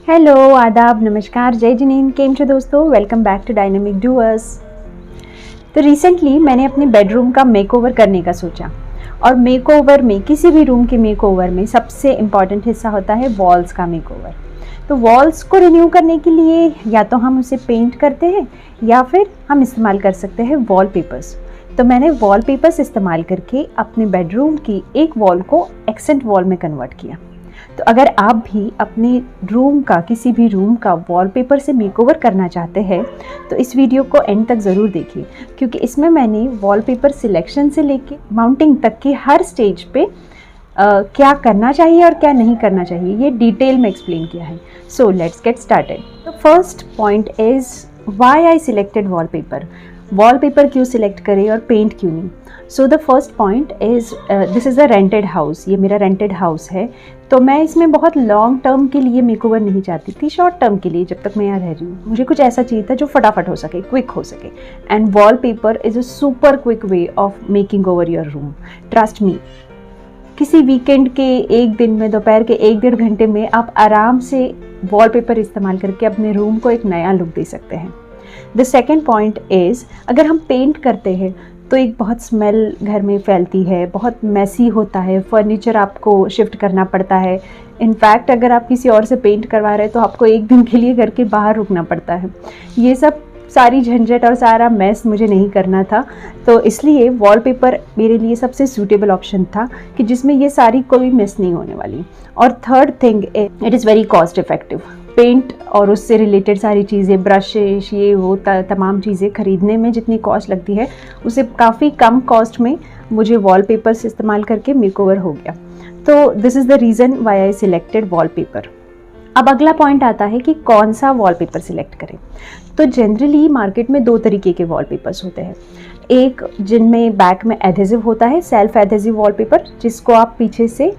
Hello, आदाब, नमस्कार, जय जिनेन, केम छो दोस्तों। Welcome back to dynamic doers. तो रिसेंटली मैंने अपने बेडरूम का मेकओवर करने का सोचा। और मेकओवर में, किसी भी रूम के मेकओवर में सबसे इम्पॉर्टेंट हिस्सा होता है वॉल्स का मेकओवर। तो वॉल्स को रिन्यू करने के लिए या तो हम उसे पेंट करते हैं या फिर हम इस्तेमाल कर सकते हैं वॉलपेपर्स। तो मैंने वॉलपेपर्स इस्तेमाल करके अपने बेडरूम की एक वॉल को एक्सेंट वॉल में कन्वर्ट किया। तो अगर आप भी अपने रूम का, किसी भी रूम का वॉलपेपर से मेकओवर करना चाहते हैं तो इस वीडियो को एंड तक ज़रूर देखिए, क्योंकि इसमें मैंने वॉलपेपर सिलेक्शन से लेके माउंटिंग तक की हर स्टेज पे क्या करना चाहिए और क्या नहीं करना चाहिए ये डिटेल में एक्सप्लेन किया है। So let's get started. The first point is why I selected wallpaper. Wallpaper क्यों सिलेक्ट करें और पेंट क्यों नहीं। So the first point is this is a rented house. ये मेरा रेंटेड हाउस है, तो मैं इसमें बहुत लॉन्ग टर्म के लिए मेकओवर नहीं चाहती थी, शॉर्ट टर्म के लिए जब तक मैं यहाँ रह रही हूँ। मुझे कुछ ऐसा चाहिए था जो फटाफट हो सके, क्विक हो सके। And wallpaper is a super quick way of making over your room. Trust me, किसी वीकेंड के एक दिन में, दोपहर के 1-1.5 घंटे में आप आराम से वॉलपेपर इस्तेमाल करके अपने रूम को एक नया लुक दे सकते हैं। द सेकेंड पॉइंट इज़, अगर हम पेंट करते हैं तो एक बहुत स्मेल घर में फैलती है, बहुत मैसी होता है, फर्नीचर आपको शिफ्ट करना पड़ता है। इनफैक्ट अगर आप किसी और से पेंट करवा रहे हैं तो आपको एक दिन के लिए घर के बाहर रुकना पड़ता है। ये सब सारी झंझट और सारा मैस मुझे नहीं करना था, तो इसलिए वॉलपेपर मेरे लिए सबसे सूटेबल ऑप्शन था कि जिसमें ये सारी कोई मिस नहीं होने वाली। और third thing, it is very cost effective. Paint और उससे रिलेटेड सारी चीज़ें, ब्रशेस, ये वो तमाम चीज़ें खरीदने में जितनी कॉस्ट लगती है उसे काफ़ी कम कॉस्ट में मुझे वॉलपेपर्स इस्तेमाल करके मेकओवर हो गया। तो this is the reason why I selected wallpaper. अब अगला पॉइंट आता है कि कौन सा वॉलपेपर सिलेक्ट करें। तो जनरली मार्केट में 2 तरीके के वॉलपेपर्स होते हैं। एक जिनमें बैक में एडहेसिव होता है, सेल्फ एडहेसिव वॉलपेपर, जिसको आप पीछे से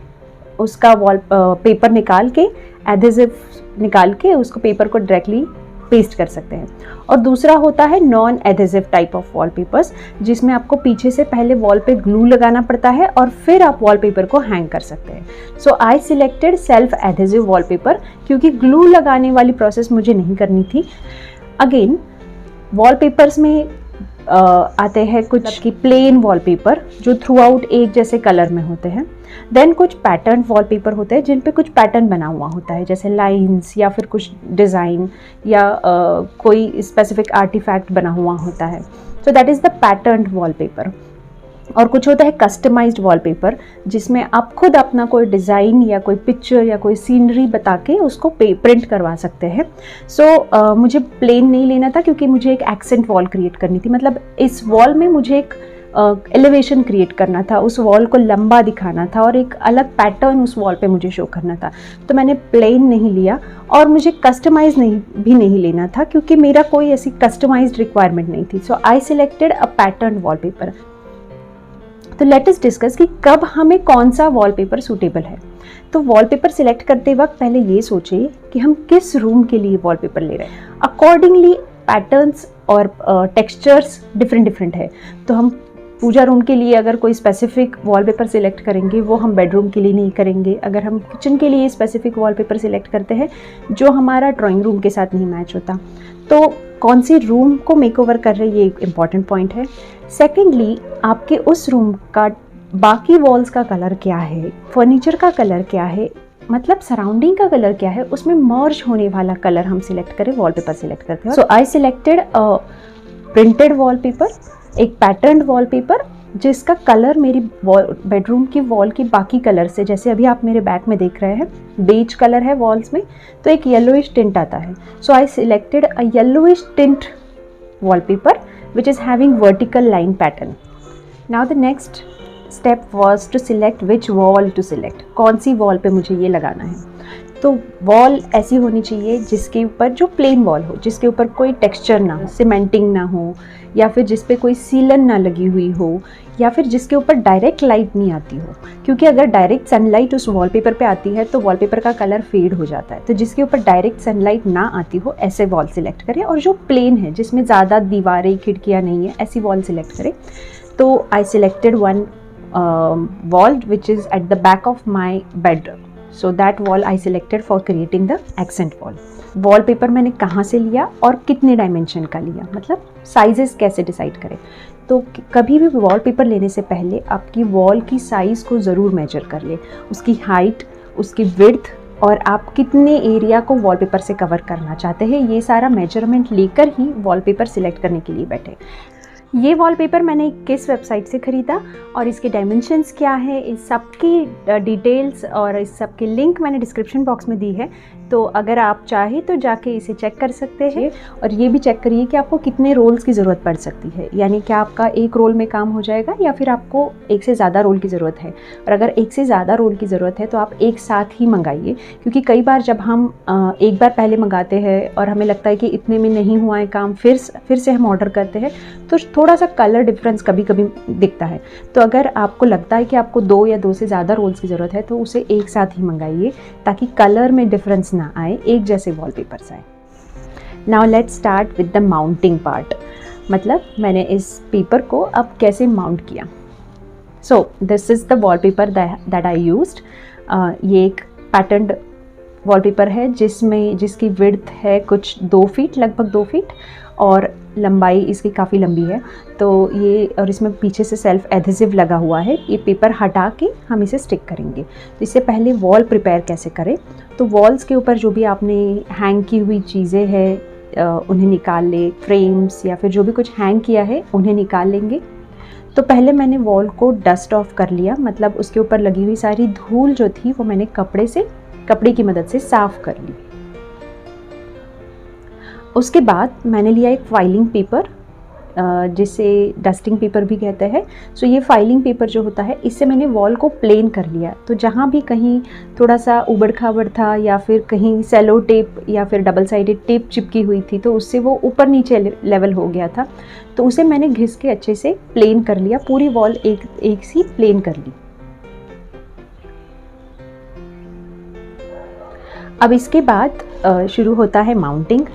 उसका पेपर निकाल के, एडहेसिव निकाल के उसको पेपर को डायरेक्टली पेस्ट कर सकते हैं। और दूसरा होता है non adhesive type of wallpapers, जिसमें आपको पीछे से पहले वॉल पे ग्लू लगाना पड़ता है और फिर आप वॉलपेपर को हैंग कर सकते हैं। So I selected self adhesive wallpaper, क्योंकि ग्लू लगाने वाली प्रोसेस मुझे नहीं करनी थी। अगेन, वॉलपेपर्स में आते हैं कुछ की प्लेन वॉलपेपर जो थ्रू आउट एक जैसे कलर में होते हैं। देन कुछ पैटर्न वॉलपेपर होते हैं जिन पे कुछ पैटर्न बना हुआ होता है, जैसे लाइंस या फिर कुछ डिज़ाइन या कोई स्पेसिफिक आर्टिफैक्ट बना हुआ होता है। So that is the pattern wallpaper. और कुछ होता है कस्टमाइज्ड वॉलपेपर, जिसमें आप खुद अपना कोई डिज़ाइन या कोई पिक्चर या कोई सीनरी बता के उसको प्रिंट करवा सकते हैं। सो मुझे प्लेन नहीं लेना था, क्योंकि मुझे एक एक्सेंट वॉल क्रिएट करनी थी। मतलब इस वॉल में मुझे एक एलिवेशन क्रिएट करना था, उस वॉल को लंबा दिखाना था और एक अलग पैटर्न उस वॉल पे मुझे शो करना था। तो मैंने प्लेन नहीं लिया और मुझे कस्टमाइज भी नहीं लेना था, क्योंकि मेरा कोई ऐसी कस्टमाइज्ड रिक्वायरमेंट नहीं थी। So I selected a pattern wallpaper. तो लेट अस डिस्कस कि कब हमें कौन सा वॉलपेपर सूटेबल है। तो वॉलपेपर सिलेक्ट करते वक्त पहले ये सोचिए कि हम किस रूम के लिए वॉलपेपर ले रहे हैं। अकॉर्डिंगली पैटर्न्स और टेक्सचर्स डिफरेंट है। तो हम पूजा रूम के लिए अगर कोई स्पेसिफिक वॉलपेपर सिलेक्ट करेंगे वो हम बेडरूम के लिए नहीं करेंगे। अगर हम किचन के लिए स्पेसिफिक वॉलपेपर सिलेक्ट करते हैं जो हमारा ड्राइंग रूम के साथ नहीं मैच होता। तो कौन सी रूम को मेकओवर कर रहे हैं, ये एक इम्पॉर्टेंट पॉइंट है। सेकेंडली, आपके उस रूम का बाकी वॉल्स का कलर क्या है, फर्नीचर का कलर क्या है, मतलब सराउंडिंग का कलर क्या है, उसमें मर्ज होने वाला कलर हम सिलेक्ट करें, वॉलपेपर सिलेक्ट करते हैं। So I selected a printed wallpaper, एक पैटर्न वॉलपेपर जिसका कलर मेरी बेडरूम की वॉल की बाकी कलर से, जैसे अभी आप मेरे बैक में देख रहे हैं बेज कलर है वॉल्स में, तो एक येलोइश टिंट आता है। So I selected a yellowish tint wallpaper which is having vertical line pattern. Now the next step was to select which wall to select. कौन सी वॉल पे मुझे ये लगाना है। तो वॉल ऐसी होनी चाहिए जिसके ऊपर, जो प्लेन वॉल हो, जिसके ऊपर कोई टेक्सचर ना हो, सीमेंटिंग ना हो, या फिर जिस पे कोई सीलन ना लगी हुई हो, या फिर जिसके ऊपर डायरेक्ट लाइट नहीं आती हो। क्योंकि अगर डायरेक्ट सनलाइट उस वॉलपेपर पे आती है तो वॉलपेपर का कलर फेड हो जाता है। तो जिसके ऊपर डायरेक्ट सनलाइट ना आती हो ऐसे वॉल सिलेक्ट करें, और जो प्लेन है, जिसमें ज़्यादा दीवारें खिड़कियाँ नहीं है, ऐसी वॉल सिलेक्ट करें। तो I selected one wall which is at the back of my bed so that wall I selected for creating the accent wall. Wallpaper मैंने कहाँ से लिया और कितने डायमेंशन का लिया, मतलब साइजेस कैसे डिसाइड करें। तो कभी भी वॉलपेपर लेने से पहले आपकी वॉल की साइज़ को ज़रूर मेजर कर ले, उसकी हाइट, उसकी विड्थ और आप कितने एरिया को वॉलपेपर से कवर करना चाहते हैं, ये सारा मेजरमेंट लेकर ही वॉलपेपर सिलेक्ट करने के लिए बैठे। ये वॉलपेपर मैंने किस वेबसाइट से ख़रीदा और इसके डायमेंशंस क्या है, इस सब की डिटेल्स और इस सब की लिंक मैंने डिस्क्रिप्शन बॉक्स में दी है। तो अगर आप चाहें तो जाके इसे चेक कर सकते हैं और ये भी चेक करिए कि आपको कितने रोल्स की ज़रूरत पड़ सकती है, यानी कि आपका एक रोल में काम हो जाएगा या फिर आपको एक से ज़्यादा रोल की ज़रूरत है। और अगर एक से ज़्यादा रोल की ज़रूरत है तो आप एक साथ ही मंगाइए, क्योंकि कई बार जब हम एक बार पहले मंगाते हैं और हमें लगता है कि इतने में नहीं हुआ है काम, फिर से हम ऑर्डर करते हैं तो थोड़ा सा कलर डिफरेंस कभी कभी दिखता है। तो अगर आपको लगता है कि आपको 2 या 2 से ज़्यादा रोल्स की ज़रूरत है तो उसे एक साथ ही मंगाइए, ताकि कलर में डिफरेंस ना आए, एक जैसे वॉलपेपर्स आए। Now let's start with the mounting part, मतलब मैंने इस पेपर को अब कैसे माउंट किया। So this is the wallpaper that I used. ये एक पैटर्न्ड वॉलपेपर है जिसकी विड्थ है कुछ 2 फीट, लगभग 2 फीट, और लंबाई इसकी काफ़ी लंबी है। तो ये, और इसमें पीछे से सेल्फ एडहेसिव लगा हुआ है। ये पेपर हटा के हम इसे स्टिक करेंगे। तो इससे पहले वॉल प्रिपेयर कैसे करें, तो वॉल्स के ऊपर जो भी आपने हैंग की हुई चीज़ें हैं उन्हें निकाल ले, फ्रेम्स या फिर जो भी कुछ हैंग किया है उन्हें निकाल लेंगे। तो पहले मैंने वॉल को डस्ट ऑफ कर लिया, मतलब उसके ऊपर लगी हुई सारी धूल जो थी वो मैंने कपड़े की मदद से साफ़ कर ली। उसके बाद मैंने लिया एक फाइलिंग पेपर, जिसे डस्टिंग पेपर भी कहते हैं। सो ये फाइलिंग पेपर जो होता है, इससे मैंने वॉल को प्लेन कर लिया। तो जहाँ भी कहीं थोड़ा सा उबड़ खाबड़ था या फिर कहीं सेलो टेप या फिर डबल साइडेड टेप चिपकी हुई थी तो उससे वो ऊपर नीचे लेवल हो गया था, तो उसे मैंने घिस के अच्छे से प्लेन कर लिया। पूरी वॉल एक सी प्लेन कर ली। अब इसके बाद शुरू होता है माउंटिंग।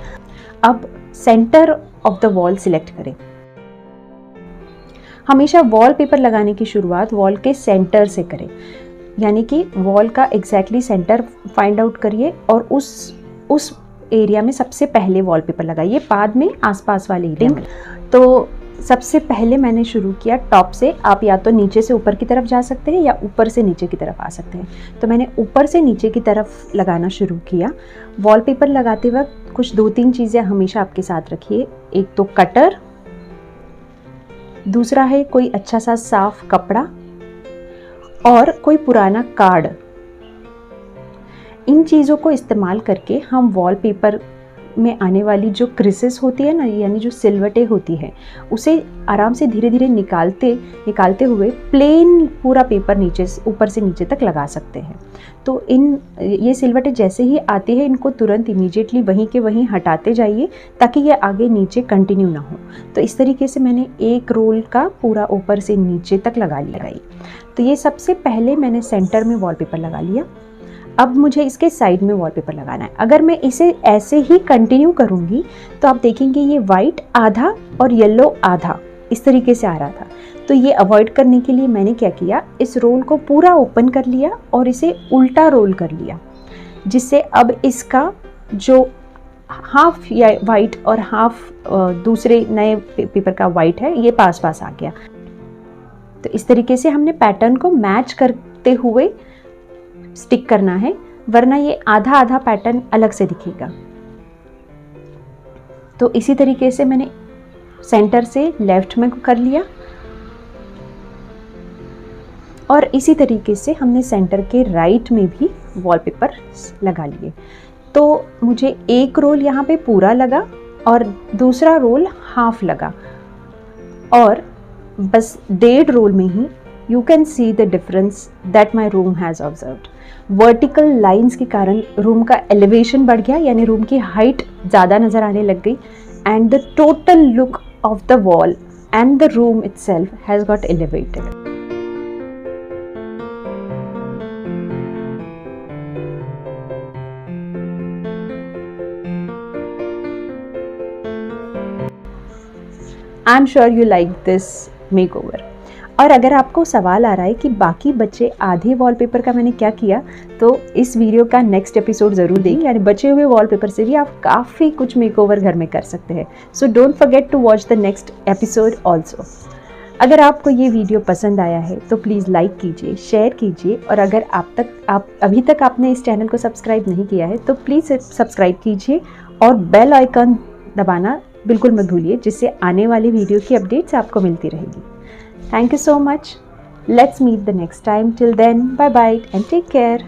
अब centre of the wall select करें। हमेशा वॉलपेपर लगाने की शुरुआत वॉल के सेंटर से करें, यानी कि वॉल का एग्जैक्टली सेंटर फाइंड आउट करिए और उस एरिया में सबसे पहले वॉलपेपर लगाइए, बाद में आसपास वाले एरिया में। तो सबसे पहले मैंने शुरू किया टॉप से। आप या तो नीचे से ऊपर की तरफ जा सकते हैं या ऊपर से नीचे की तरफ आ सकते हैं। तो मैंने ऊपर से नीचे की तरफ लगाना शुरू किया। वॉलपेपर लगाते वक्त कुछ 2-3 चीज़ें हमेशा आपके साथ रखिए। एक तो कटर, दूसरा है कोई अच्छा सा साफ कपड़ा और कोई पुराना कार्ड। इन चीज़ों को इस्तेमाल करके हम वॉलपेपर में आने वाली जो क्रिसेस होती है ना, यानी जो सिलवटें होती हैं, उसे आराम से धीरे धीरे निकालते हुए प्लेन पूरा पेपर ऊपर से नीचे तक लगा सकते हैं। तो ये सिलवटें जैसे ही आती है, इनको तुरंत इमीडिएटली वहीं के वहीं हटाते जाइए ताकि ये आगे नीचे कंटिन्यू ना हो। तो इस तरीके से मैंने एक रोल का पूरा ऊपर से नीचे तक लगा लिया। तो ये सबसे पहले मैंने सेंटर में वॉलपेपर लगा लिया। अब मुझे इसके साइड में वॉलपेपर लगाना है। अगर मैं इसे ऐसे ही कंटिन्यू करूँगी तो आप देखेंगे ये वाइट आधा और येलो आधा इस तरीके से आ रहा था। तो ये अवॉइड करने के लिए मैंने क्या किया, इस रोल को पूरा ओपन कर लिया और इसे उल्टा रोल कर लिया, जिससे अब इसका जो हाफ या वाइट और हाफ दूसरे नए पेपर का वाइट है, ये पास पास आ गया। तो इस तरीके से हमने पैटर्न को मैच करते हुए स्टिक करना है, वरना ये आधा आधा पैटर्न अलग से दिखेगा। तो इसी तरीके से मैंने सेंटर से लेफ्ट में कर लिया और इसी तरीके से हमने सेंटर के राइट में भी वॉलपेपर लगा लिए। तो मुझे एक रोल यहाँ पे पूरा लगा और दूसरा रोल हाफ लगा, और बस 1.5 रोल में ही you can see the difference that my room has observed. Vertical lines के कारण रूम का एलिवेशन बढ़ गया, यानी रूम की हाइट ज़्यादा नज़र आने लग गई, and the total look of the wall and the room itself has got elevated. I am sure you like this makeover. और अगर आपको सवाल आ रहा है कि बाकी बचे आधे वॉलपेपर का मैंने क्या किया, तो इस वीडियो का नेक्स्ट एपिसोड ज़रूर देखें। यानी बचे हुए वॉलपेपर से भी आप काफ़ी कुछ मेकओवर घर में कर सकते हैं। So don't forget to watch the next episode also. अगर आपको ये वीडियो पसंद आया है तो प्लीज़ लाइक कीजिए, शेयर कीजिए, और अगर आप अभी तक आपने इस चैनल को सब्सक्राइब नहीं किया है तो प्लीज़ सब्सक्राइब कीजिए और बेल आइकन दबाना बिल्कुल मत भूलिए, जिससे आने वाली वीडियो की अपडेट्स आपको मिलती रहेगी। Thank you so much. Let's meet the next time. Till then, bye bye and take care.